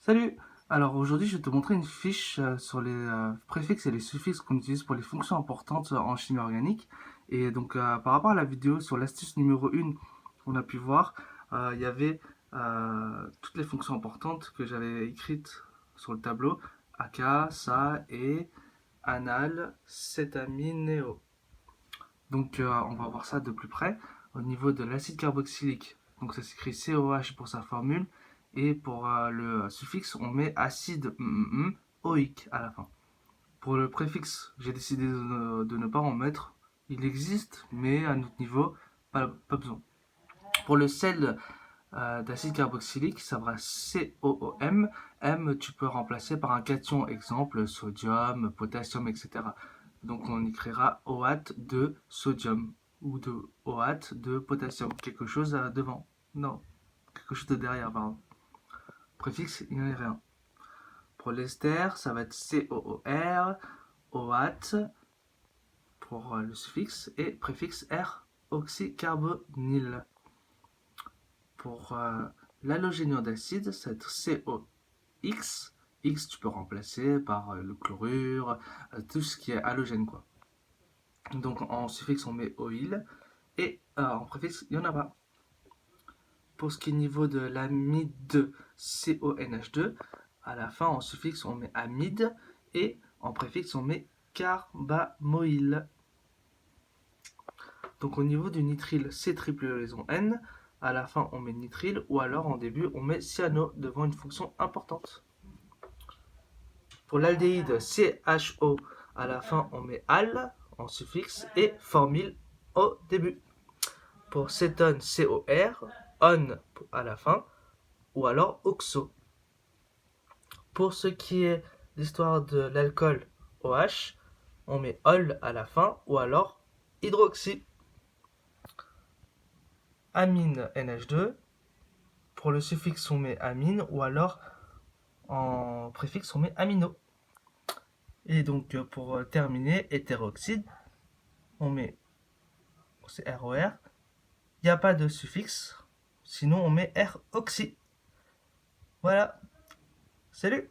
Salut! Alors aujourd'hui, je vais te montrer une fiche sur les préfixes et les suffixes qu'on utilise pour les fonctions importantes en chimie organique. Et donc, par rapport à la vidéo sur l'astuce numéro 1, on a pu voir, il y avait toutes les fonctions importantes que j'avais écrites sur le tableau. Aka, Sa, E, Anal, Cétaminéo. Donc, on va voir ça de plus près. Au niveau de l'acide carboxylique, donc ça s'écrit COH pour sa formule, et pour le suffixe, on met acide oïque à la fin. Pour le préfixe, j'ai décidé de ne pas en mettre. Il existe, mais à notre niveau, pas besoin. Pour le sel d'acide carboxylique, ça va COOM. M, tu peux remplacer par un cation, exemple sodium, potassium, etc. Donc on écrira OAT de sodium ou de OAT de potassium. Quelque chose devant. Non, quelque chose de derrière, pardon. Préfixe, il n'y en a rien. Pour l'ester, ça va être COOR, OAT pour le suffixe et préfixe R, oxycarbonyle. Pour l'halogénion d'acide, ça va être COX. X, tu peux remplacer par le chlorure, tout ce qui est halogène, quoi. Donc en suffixe, on met oil et en préfixe, il n'y en a pas. Pour ce qui est niveau de l'amide CONH2, à la fin, en suffixe, on met amide et en préfixe, on met carbamoyle. Donc au niveau du nitrile, C triple liaison N, à la fin, on met nitrile ou alors en début, on met cyano devant une fonction importante. Pour l'aldéhyde CHO, à la fin, on met al en suffixe et formyle au début. Pour cétone COR, on à la fin, ou alors oxo. Pour ce qui est l'histoire de l'alcool OH, on met ol à la fin, ou alors hydroxy. Amine NH2, pour le suffixe on met amine, ou alors en préfixe on met amino. Et donc pour terminer, hétéroxyde, on met ROR. Il n'y a pas de suffixe, sinon on met R oxy. Voilà, salut!